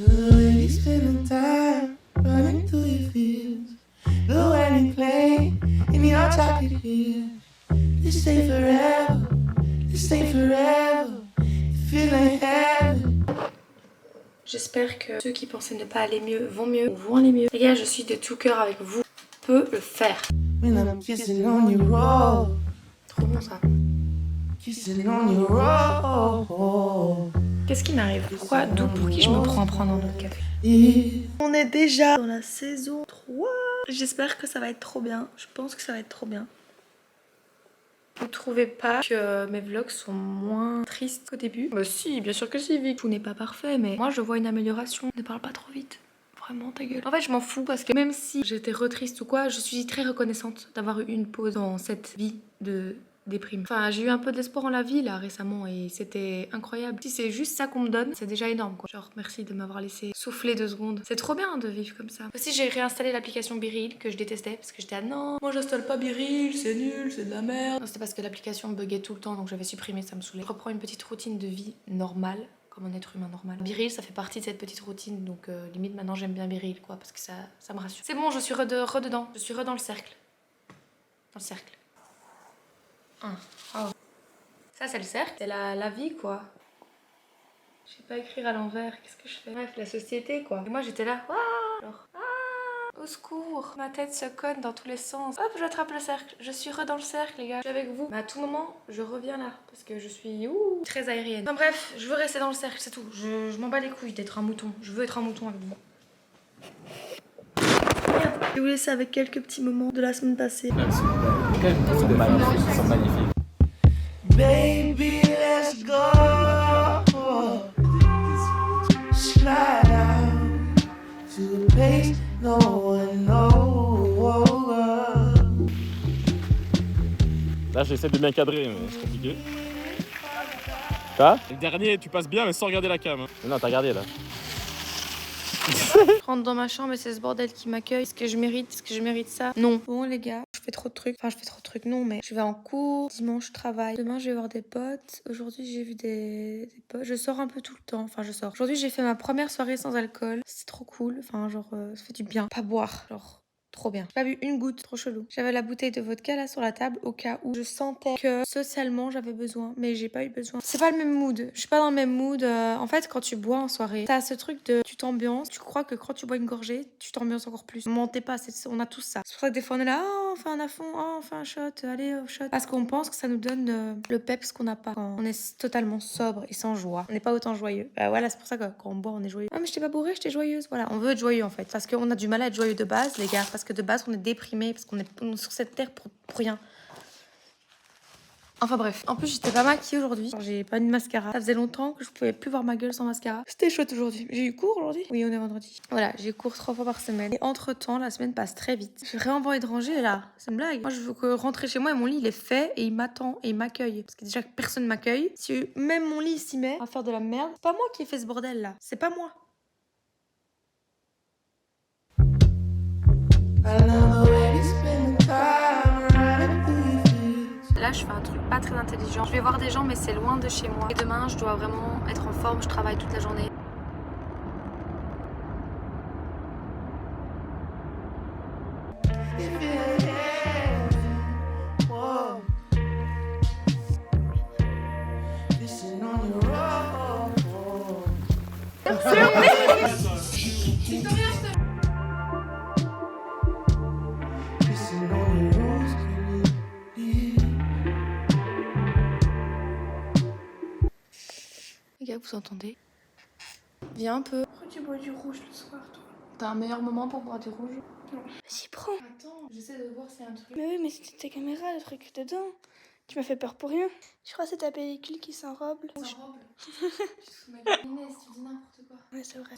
You spending time running through your fields, the way you play in your chocolate hills. This stay forever, this stay forever. Feel like heaven. J'espère que ceux qui pensaient ne pas aller mieux vont mieux ou vont aller mieux. Les gars, je suis de tout cœur avec vous. Je peux le faire. When I'm kissing on your roll, Trop bon ça. kissing on your roll. Qu'est-ce qui m'arrive? Pourquoi? D'où pour qui je me prends à prendre un autre café? Yeah. On est déjà dans la saison 3. J'espère que ça va être trop bien. Je pense que ça va être trop bien. Vous trouvez pas que mes vlogs sont moins tristes qu'au début? Bah si, bien sûr que si, Vic. Tout n'est pas parfait, mais moi je vois une amélioration. Ne parle pas trop vite. Vraiment, ta gueule. En fait, je m'en fous parce que même si j'étais triste ou quoi, je suis très reconnaissante d'avoir eu une pause dans cette vie de déprime. Enfin, j'ai eu un peu d'espoir en la vie là récemment et c'était incroyable. Si c'est juste ça qu'on me donne, c'est déjà énorme quoi. Genre, merci de m'avoir laissé souffler 2 secondes. C'est trop bien de vivre comme ça. Aussi, j'ai réinstallé l'application Biril que je détestais parce que j'étais non, moi j'installe pas Biril, c'est nul, c'est de la merde. Non, c'était parce que l'application buguait tout le temps donc j'avais supprimé, ça me saoulait. Je reprends une petite routine de vie normale. Comme un être humain normal. Biril, ça fait partie de cette petite routine, donc limite maintenant j'aime bien Biril quoi, parce que ça me rassure. C'est bon, je suis rededans, je suis dans le cercle. Dans le cercle. Oh. Ça c'est le cercle, c'est la vie quoi. Je sais pas écrire à l'envers, qu'est-ce que je fais? Bref, la société quoi. Et moi j'étais là, genre, au secours, ma tête se conne dans tous les sens. Hop, j'attrape le cercle. Je suis dans le cercle, les gars. Je suis avec vous. Mais à tout moment, je reviens là. Parce que je suis très aérienne. Enfin bref, je veux rester dans le cercle, c'est tout. Je m'en bats les couilles d'être un mouton. Je veux être un mouton avec vous. Merde. Je vais vous laisser avec quelques petits moments de la semaine passée. Ils sont magnifiques, ils sont magnifiques. Baby, let's go. Slide out to a place no one knows. Là, j'essaie de bien cadrer, mais c'est compliqué. Quoi? Le dernier, tu passes bien, mais sans regarder la cam. Hein. Non, t'as regardé là. Je rentre dans ma chambre et c'est ce bordel qui m'accueille. Est-ce que je mérite ça? Non. Bon les gars, je fais trop de trucs. Enfin, je fais trop de trucs, non, mais je vais en cours. Dimanche, je travaille. Demain, je vais voir des potes. Aujourd'hui, j'ai vu des potes. Je sors un peu tout le temps. Enfin, je sors. Aujourd'hui, j'ai fait ma première soirée sans alcool. C'est trop cool. Enfin, genre, ça fait du bien. Pas boire. Genre. Trop bien. J'ai pas bu une goutte, trop chelou. J'avais la bouteille de vodka là sur la table au cas où je sentais que socialement j'avais besoin, mais j'ai pas eu besoin. C'est pas le même mood. Je suis pas dans le même mood. En fait, quand tu bois en soirée, t'as ce truc de tu t'ambiances. Tu crois que quand tu bois une gorgée, tu t'ambiances encore plus. Mentez pas, on a tous ça. C'est pour ça que des fois on est là, oh, on fait un à fond, oh, on fait un shot, allez, shot. Parce qu'on pense que ça nous donne le peps qu'on n'a pas quand on est totalement sobre et sans joie. On n'est pas autant joyeux. Voilà, c'est pour ça que quand on boit, on est joyeux. Ah, mais je t'ai pas bourré, j'étais joyeuse. Voilà, on veut être joyeux en fait. Parce qu'on a du mal à être joyeux de base, les gars. Parce que de base, on est déprimé, parce qu'on est sur cette terre pour rien. Enfin bref, en plus j'étais pas maquillée aujourd'hui, j'ai pas de mascara. Ça faisait longtemps que je pouvais plus voir ma gueule sans mascara. C'était chouette aujourd'hui. J'ai eu cours aujourd'hui? Oui, on est vendredi. Voilà, j'ai cours 3 fois par semaine. Et entre temps, la semaine passe très vite. J'ai vraiment envie de ranger là, c'est une blague. Moi je veux que rentrer chez moi et mon lit il est fait et il m'attend et il m'accueille. Parce que déjà personne m'accueille. Si même mon lit s'y met à faire de la merde, c'est pas moi qui ai fait ce bordel là. C'est pas moi. I love the way you spend the time running through your fields. Là, je fais un truc pas très intelligent. Je vais voir des gens, mais c'est loin de chez moi. Et demain, je dois vraiment être en forme. Je travaille toute la journée. You feel like heaven. Whoa. Kissing on your roll. Kissing on your rose. Les gars, vous entendez? Viens un peu. Pourquoi tu bois du rouge le soir, toi? T'as un meilleur moment pour boire du rouge? Non. Vas-y, prends. Attends, j'essaie de voir s'il y a un truc. Mais oui, mais c'était ta caméra, le truc dedans. Tu m'as fait peur pour rien. Je crois que c'est ta pellicule qui s'enrobe. C'est un robe. Je suis ma Inès, tu dis n'importe quoi. Ouais, c'est vrai.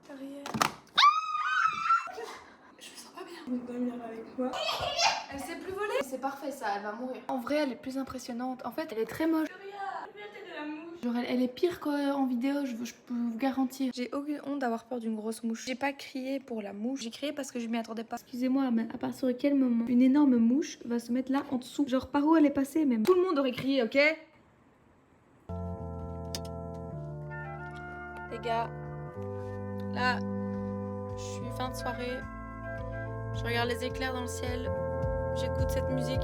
Derrière. Je me sens pas bien. On va dormir avec moi. Elle sait plus voler. C'est parfait ça, elle va mourir. En vrai, elle est plus impressionnante. En fait, elle est très moche. Genre, elle est pire qu'en vidéo, je peux vous garantir. J'ai aucune honte d'avoir peur d'une grosse mouche. J'ai pas crié pour la mouche, j'ai crié parce que je m'y attendais pas. Excusez-moi, mais à partir de quel moment une énorme mouche va se mettre là en dessous? Genre, par où elle est passée même? Tout le monde aurait crié, ok? Les gars, là, je suis fin de soirée. Je regarde les éclairs dans le ciel. J'écoute cette musique.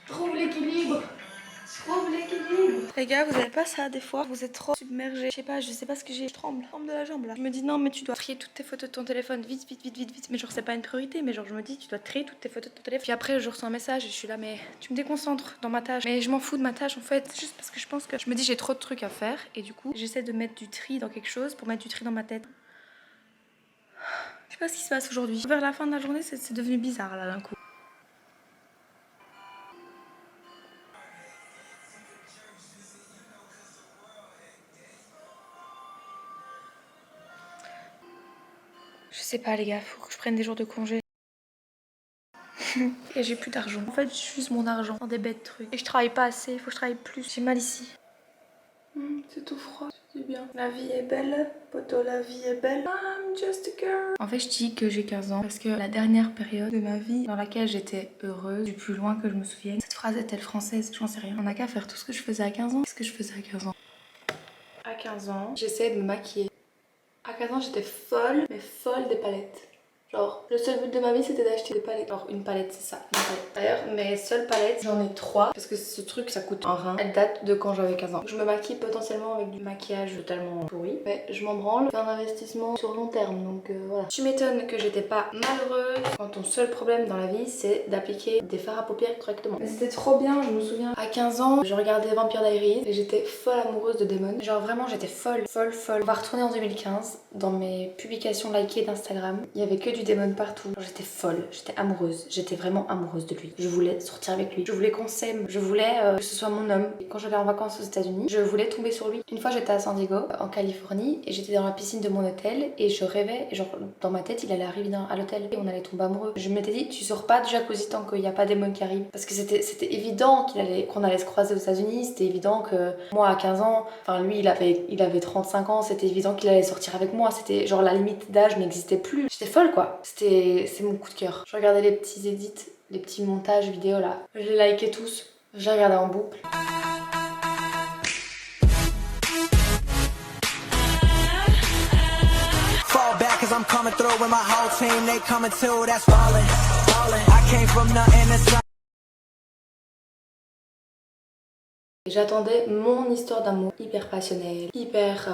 Trouve l'équilibre. Les gars, vous avez pas ça des fois? Vous êtes trop submergés. Je sais pas ce que j'ai. Je tremble de la jambe là. Je me dis non, mais tu dois trier toutes tes photos de ton téléphone vite. Mais genre, c'est pas une priorité. Mais genre, je me dis, tu dois trier toutes tes photos de ton téléphone. Puis après, je reçois un message et je suis là, mais tu me déconcentres dans ma tâche. Mais je m'en fous de ma tâche en fait. Juste parce que je pense que je me dis, j'ai trop de trucs à faire. Et du coup, j'essaie de mettre du tri dans quelque chose pour mettre du tri dans ma tête. Je sais pas ce qui se passe aujourd'hui. Vers la fin de la journée, c'est devenu bizarre là d'un coup. Je sais pas les gars, faut que je prenne des jours de congé. Et j'ai plus d'argent. En fait, j'use mon argent dans des bêtes trucs. Et je travaille pas assez, il faut que je travaille plus. J'ai mal ici. C'est tout froid, c'est bien. La vie est belle, poto, la vie est belle. I'm just a girl. En fait, je dis que j'ai 15 ans parce que la dernière période de ma vie dans laquelle j'étais heureuse, du plus loin que je me souvienne. Cette phrase est-elle française? J'en sais rien. On n'a qu'à faire tout ce que je faisais à 15 ans. Qu'est-ce que je faisais à 15 ans? À 15 ans, j'essayais de me maquiller. À 15 ans, j'étais folle, mais folle des palettes. Genre, le seul but de ma vie, c'était d'acheter des palettes. Genre, une palette, c'est ça, une palette. D'ailleurs, mes seules palettes, j'en ai 3. Parce que ce truc, ça coûte un rein. Elle date de quand j'avais 15 ans. Je me maquille potentiellement avec du maquillage totalement pourri. Mais je m'en branle. C'est un investissement sur long terme, donc voilà. Tu m'étonnes que j'étais pas malheureuse quand ton seul problème dans la vie, c'est d'appliquer des fards à paupières correctement. Mais c'était trop bien, je me souviens. À 15 ans, je regardais Vampire Diaries et j'étais folle amoureuse de Damon. Genre, vraiment, j'étais folle. On va retourner en 2015. Dans mes publications likées d'Instagram, il y avait que du Damon partout. J'étais folle, j'étais amoureuse, j'étais vraiment amoureuse de lui. Je voulais sortir avec lui, je voulais qu'on s'aime, je voulais que ce soit mon homme. Et quand j'allais en vacances aux États-Unis, je voulais tomber sur lui. Une fois, j'étais à San Diego, en Californie, et j'étais dans la piscine de mon hôtel et je rêvais, genre dans ma tête, il allait arriver à l'hôtel et on allait tomber amoureux. Je m'étais dit, tu sors pas du jacuzzi tant qu'il n'y a pas Damon qui arrive, parce que c'était évident qu'on allait se croiser aux États-Unis. C'était évident que moi à 15 ans, enfin lui il avait 35 ans, c'était évident qu'il allait sortir avec moi. C'était genre la limite d'âge n'existait plus. J'étais folle quoi. C'est mon coup de cœur. Je regardais les petits edits, les petits montages vidéo là. Je les likais tous. J'ai regardé en boucle. Fall back cause I'm coming through with my whole team, they coming too, that's ballin', ballin'. I came from nothing to something. J'attendais mon histoire d'amour hyper passionnelle, hyper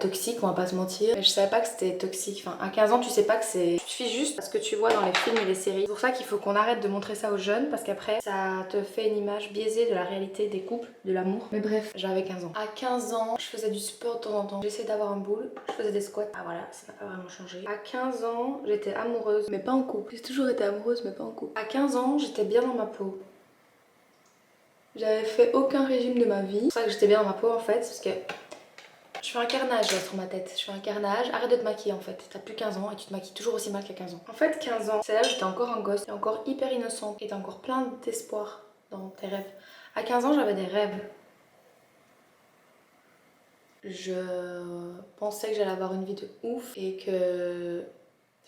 toxique, on va pas se mentir. Mais je savais pas que c'était toxique. Enfin, à 15 ans, tu sais pas que c'est. Tu te fies juste à ce que tu vois dans les films et les séries. C'est pour ça qu'il faut qu'on arrête de montrer ça aux jeunes, parce qu'après, ça te fait une image biaisée de la réalité des couples, de l'amour. Mais bref, j'avais 15 ans. À 15 ans, je faisais du sport de temps en temps. J'essayais d'avoir un boule, je faisais des squats. Ah voilà, ça n'a pas vraiment changé. À 15 ans, j'étais amoureuse, mais pas en couple. J'ai toujours été amoureuse, mais pas en couple. À 15 ans, j'étais bien dans ma peau. J'avais fait aucun régime de ma vie. C'est pour ça que j'étais bien dans ma peau en fait, parce que je fais un carnage là sur ma tête. Je fais un carnage. Arrête de te maquiller en fait. T'as plus 15 ans et tu te maquilles toujours aussi mal qu'à 15 ans. En fait, 15 ans, c'est là où j'étais encore un gosse, encore hyper innocente et t'as encore plein d'espoir dans tes rêves. À 15 ans, j'avais des rêves. Je pensais que j'allais avoir une vie de ouf et que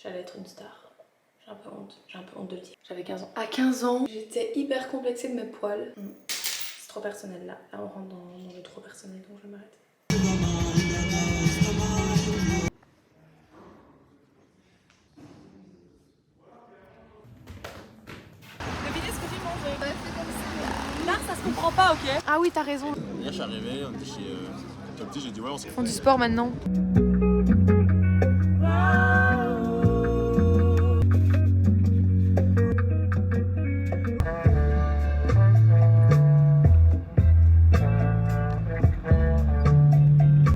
j'allais être une star. J'ai un peu honte de le dire. J'avais 15 ans. À 15 ans, j'étais hyper complexée de mes poils. C'est trop personnel là. Là, on rentre dans le trop personnel, donc je vais m'arrêter. Devinez ce que j'ai mangé. Bah, c'est comme ça. Là, ça se comprend pas, ok? Ah oui, t'as raison. Hier, je suis arrivé, on était chez Tom Petit, j'ai dit ouais, on s'est Ils font du sport maintenant.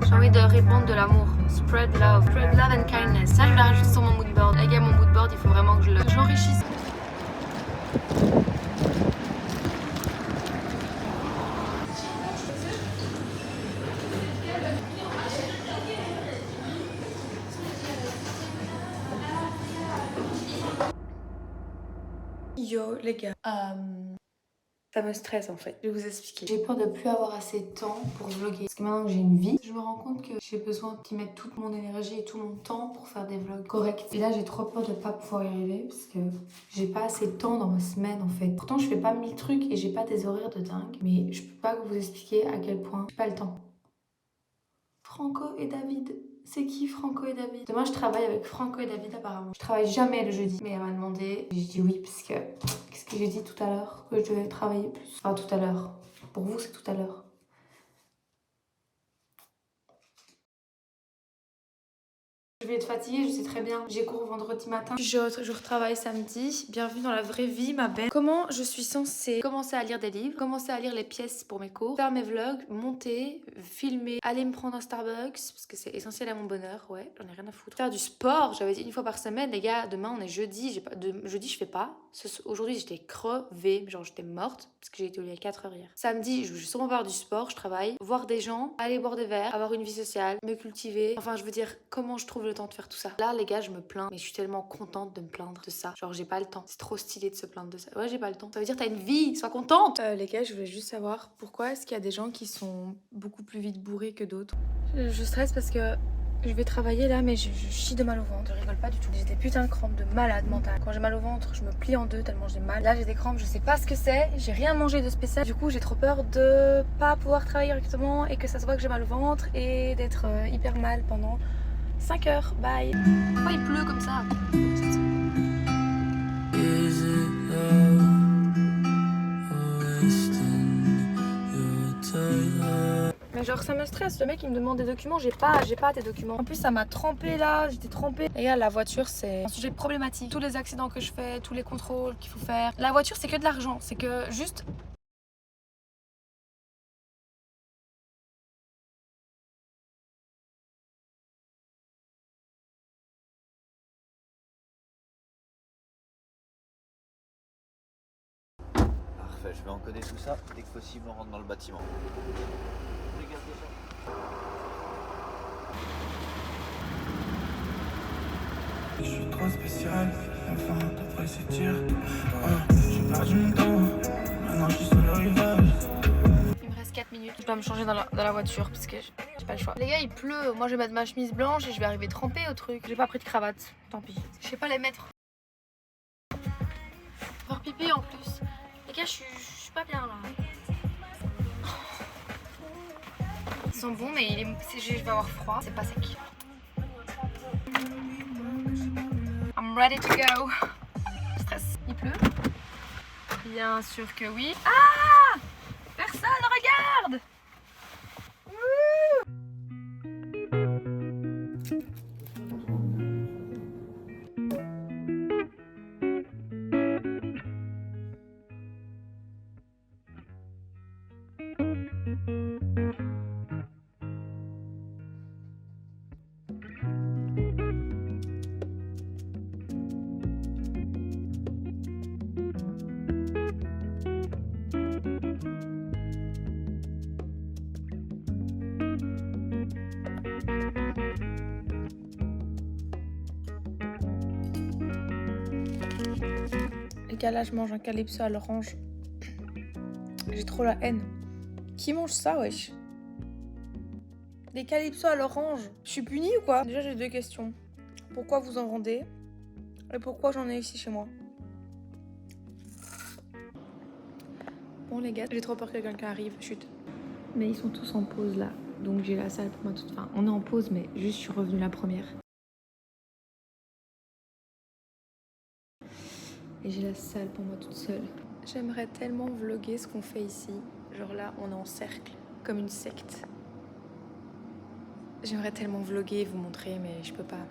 J'ai envie de répandre de l'amour. Spread love. Spread love and kindness. Ça, je vais la rajouter sur mon moodboard. Les gars, mon moodboard, il faut vraiment que je l'enrichisse. Yo les gars, Ça me stresse en fait. Je vais vous expliquer. J'ai peur de plus avoir assez de temps pour vlogger. Parce que maintenant que j'ai une vie, je me rends compte que j'ai besoin d'y mettre toute mon énergie et tout mon temps pour faire des vlogs corrects. Et là, j'ai trop peur de pas pouvoir y arriver parce que j'ai pas assez de temps dans ma semaine en fait. Pourtant, je fais pas 1000 trucs et j'ai pas des horaires de dingue. Mais je peux pas vous expliquer à quel point j'ai pas le temps. Franco et David. C'est qui Franco et David? Demain je travaille avec Franco et David apparemment. Je travaille jamais le jeudi. Mais elle m'a demandé. J'ai dit oui parce que... Qu'est-ce que j'ai dit tout à l'heure? Que je devais travailler plus. Enfin tout à l'heure. Pour vous c'est tout à l'heure. Je vais être fatiguée, je sais très bien. J'ai cours vendredi matin. Je retravaille samedi. Bienvenue dans la vraie vie, ma belle. Comment je suis censée commencer à lire des livres, commencer à lire les pièces pour mes cours, faire mes vlogs, monter, filmer, aller me prendre un Starbucks, parce que c'est essentiel à mon bonheur, ouais, j'en ai rien à foutre. Faire du sport, j'avais dit une fois par semaine, les gars, demain on est jeudi, jeudi je fais pas. Aujourd'hui j'étais crevée, genre j'étais morte, parce que j'ai été au lit à 4h hier. Samedi, je vais sûrement faire du sport, je travaille, voir des gens, aller boire des verres, avoir une vie sociale, me cultiver. Enfin, je veux dire, comment je trouve le temps de faire tout ça. Là, les gars, je me plains, mais je suis tellement contente de me plaindre de ça. Genre, j'ai pas le temps. C'est trop stylé de se plaindre de ça. Ouais, j'ai pas le temps. Ça veut dire t'as une vie, sois contente. Les gars, je voulais juste savoir pourquoi est-ce qu'il y a des gens qui sont beaucoup plus vite bourrés que d'autres. Je stresse parce que je vais travailler là, mais je chie de mal au ventre. Je rigole pas du tout. J'ai des putains de crampes de malade mentale. Quand j'ai mal au ventre, je me plie en deux tellement j'ai mal. Là, j'ai des crampes, je sais pas ce que c'est. J'ai rien mangé de spécial. Du coup, j'ai trop peur de pas pouvoir travailler correctement et que ça se voit que j'ai mal au ventre et d'être hyper mal pendant 5 heures. Bye. Pourquoi il pleut comme ça? Mais genre ça me stresse, le mec il me demande des documents, j'ai pas tes documents. En plus ça m'a trempé là, j'étais trempée. Et là la voiture c'est un sujet problématique. Tous les accidents que je fais, tous les contrôles qu'il faut faire. La voiture c'est que de l'argent, c'est que juste... Parfait, je vais encoder tout ça. Dès que possible, on rentre dans le bâtiment. Regardez ça. Je suis trop spécial, enfin d'après ces tirs. J'ai perdu mon temps, maintenant je suis sur le rivage. Il me reste 4 minutes, je dois me changer dans la voiture parce que j'ai pas le choix. Les gars, il pleut, moi je vais mettre ma chemise blanche et je vais arriver trempée au truc. J'ai pas pris de cravate, tant pis. Je sais pas les mettre. Faire pipi en plus. Les gars, je suis pas bien là. Ils sont bons, mais je vais avoir froid, c'est pas sec. I'm ready to go. Stress. Il pleut? Bien sûr que oui. Ah! Personne regarde! Les gars, là je mange un calypso à l'orange. J'ai trop la haine. Qui mange ça, wesh? Des calypso à l'orange. Je suis punie ou quoi? Déjà j'ai 2 questions. Pourquoi vous en vendez? Et pourquoi j'en ai ici chez moi? Bon les gars, j'ai trop peur que quelqu'un arrive. Chut. Mais ils sont tous en pause là. Donc j'ai la salle pour moi toute. Enfin, on est en pause, mais juste je suis revenue la première. Et j'ai la salle pour moi toute seule. J'aimerais tellement vlogger ce qu'on fait ici. Genre là, on est en cercle, comme une secte. J'aimerais tellement vlogger et vous montrer, mais je peux pas.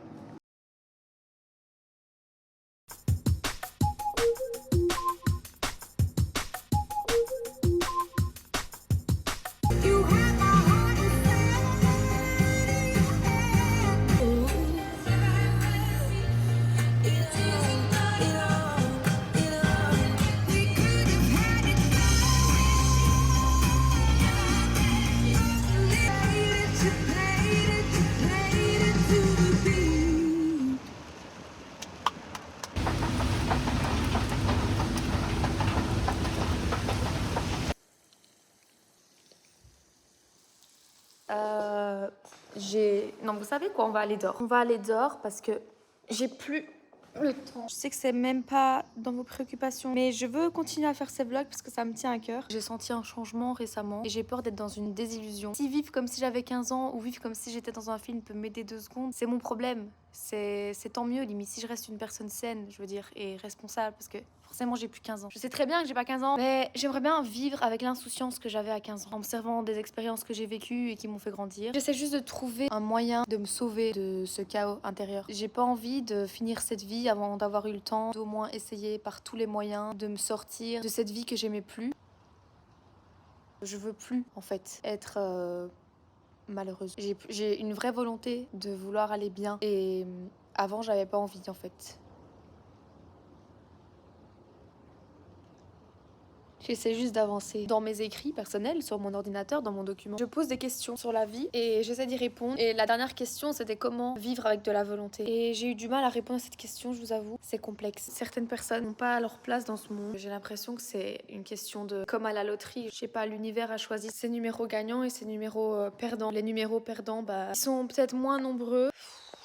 Non, vous savez quoi, on va aller dehors. On va aller dehors parce que j'ai plus le temps. Je sais que c'est même pas dans vos préoccupations, mais je veux continuer à faire ces vlogs parce que ça me tient à cœur. J'ai senti un changement récemment et j'ai peur d'être dans une désillusion. Si vivre comme si j'avais 15 ans ou vivre comme si j'étais dans un film peut m'aider 2 secondes, c'est mon problème. C'est tant mieux, limite, si je reste une personne saine, je veux dire, et responsable, parce que forcément j'ai plus 15 ans. Je sais très bien que j'ai pas 15 ans, mais j'aimerais bien vivre avec l'insouciance que j'avais à 15 ans, en observant des expériences que j'ai vécues et qui m'ont fait grandir. J'essaie juste de trouver un moyen de me sauver de ce chaos intérieur. J'ai pas envie de finir cette vie avant d'avoir eu le temps d'au moins essayer par tous les moyens de me sortir de cette vie que j'aimais plus. Je veux plus, en fait, être malheureuse. J'ai une vraie volonté de vouloir aller bien et avant j'avais pas envie en fait. J'essaie juste d'avancer dans mes écrits personnels, sur mon ordinateur, dans mon document. Je pose des questions sur la vie et j'essaie d'y répondre. Et la dernière question, c'était comment vivre avec de la volonté. Et j'ai eu du mal à répondre à cette question, je vous avoue. C'est complexe. Certaines personnes n'ont pas leur place dans ce monde. J'ai l'impression que c'est une question de... Comme à la loterie, je sais pas, l'univers a choisi ses numéros gagnants et ses numéros perdants. Les numéros perdants, ils sont peut-être moins nombreux.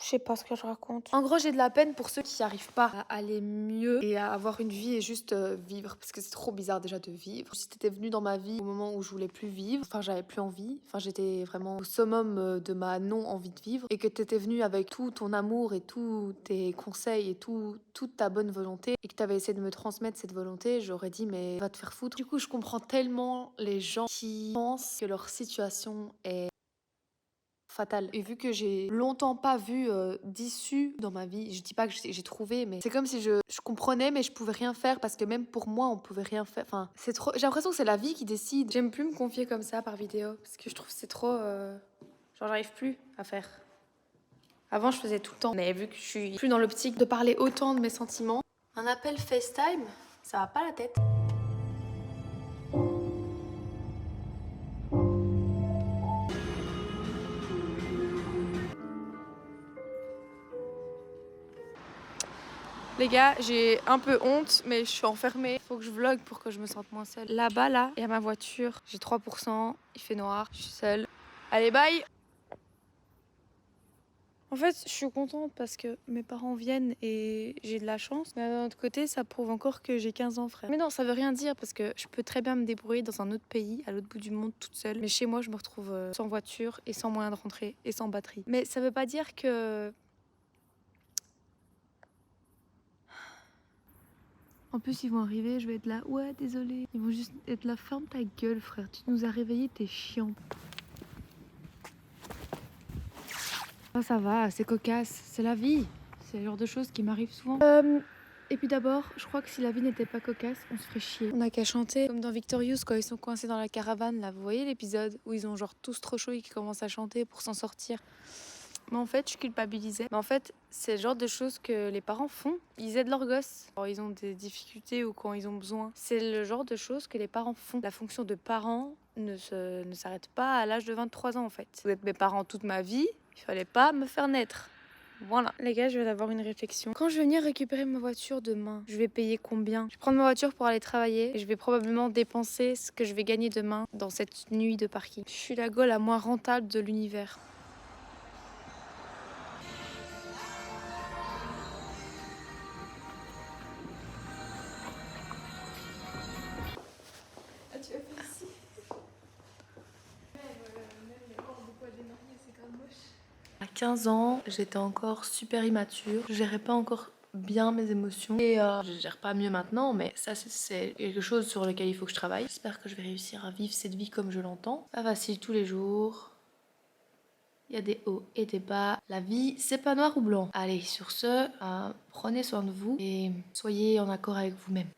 Je sais pas ce que je raconte. En gros, j'ai de la peine pour ceux qui n'arrivent pas à aller mieux et à avoir une vie et juste vivre. Parce que c'est trop bizarre déjà de vivre. Si t'étais venu dans ma vie au moment où je voulais plus vivre, enfin j'avais plus envie, enfin j'étais vraiment au summum de ma non-envie de vivre, et que t'étais venu avec tout ton amour et tous tes conseils et toute ta bonne volonté, et que t'avais essayé de me transmettre cette volonté, j'aurais dit mais va te faire foutre. Du coup, je comprends tellement les gens qui pensent que leur situation est fatale. Et vu que j'ai longtemps pas vu d'issue dans ma vie, je dis pas que j'ai trouvé, mais c'est comme si je comprenais mais je pouvais rien faire parce que même pour moi on pouvait rien faire. Enfin, c'est trop. J'ai l'impression que c'est la vie qui décide. J'aime plus me confier comme ça par vidéo parce que je trouve que c'est trop. Genre j'arrive plus à faire. Avant je faisais tout le temps, mais vu que je suis plus dans l'optique de parler autant de mes sentiments, un appel FaceTime, ça va pas la tête. Les gars, j'ai un peu honte, mais je suis enfermée. Faut que je vlog pour que je me sente moins seule. Là-bas, là, il y a ma voiture. J'ai 3%, il fait noir, je suis seule. Allez, bye! En fait, je suis contente parce que mes parents viennent et j'ai de la chance. Mais d'un autre côté, ça prouve encore que j'ai 15 ans, frère. Mais non, ça veut rien dire parce que je peux très bien me débrouiller dans un autre pays, à l'autre bout du monde, toute seule. Mais chez moi, je me retrouve sans voiture et sans moyen de rentrer et sans batterie. Mais ça veut pas dire que... En plus, ils vont arriver, je vais être là, ouais, désolé. Ils vont juste être là, ferme ta gueule, frère. Tu nous as réveillés, t'es chiant. Oh, ça va, c'est cocasse, c'est la vie. C'est le genre de choses qui m'arrivent souvent. Et puis d'abord, je crois que si la vie n'était pas cocasse, on se ferait chier. On a qu'à chanter comme dans Victorious quand ils sont coincés dans la caravane, là. Vous voyez l'épisode où ils ont genre tous trop chaud et qui commencent à chanter pour s'en sortir. Mais en fait, je culpabilisais. Mais en fait, c'est le genre de choses que les parents font. Ils aident leurs gosses quand ils ont des difficultés ou quand ils ont besoin. C'est le genre de choses que les parents font. La fonction de parent ne s'arrête pas à l'âge de 23 ans en fait. Vous êtes mes parents toute ma vie, il fallait pas me faire naître. Voilà. Les gars, je viens d'avoir une réflexion. Quand je vais venir récupérer ma voiture demain, je vais payer combien? Je vais prendre ma voiture pour aller travailler et je vais probablement dépenser ce que je vais gagner demain dans cette nuit de parking. Je suis la gaule la moins rentable de l'univers. À 15 ans, j'étais encore super immature. Je gérais pas encore bien mes émotions. Et je gère pas mieux maintenant, mais ça c'est quelque chose sur lequel il faut que je travaille. J'espère que je vais réussir à vivre cette vie comme je l'entends. Pas facile tous les jours. Il y a des hauts et des bas. La vie, c'est pas noir ou blanc. Allez, sur ce, prenez soin de vous et soyez en accord avec vous-même.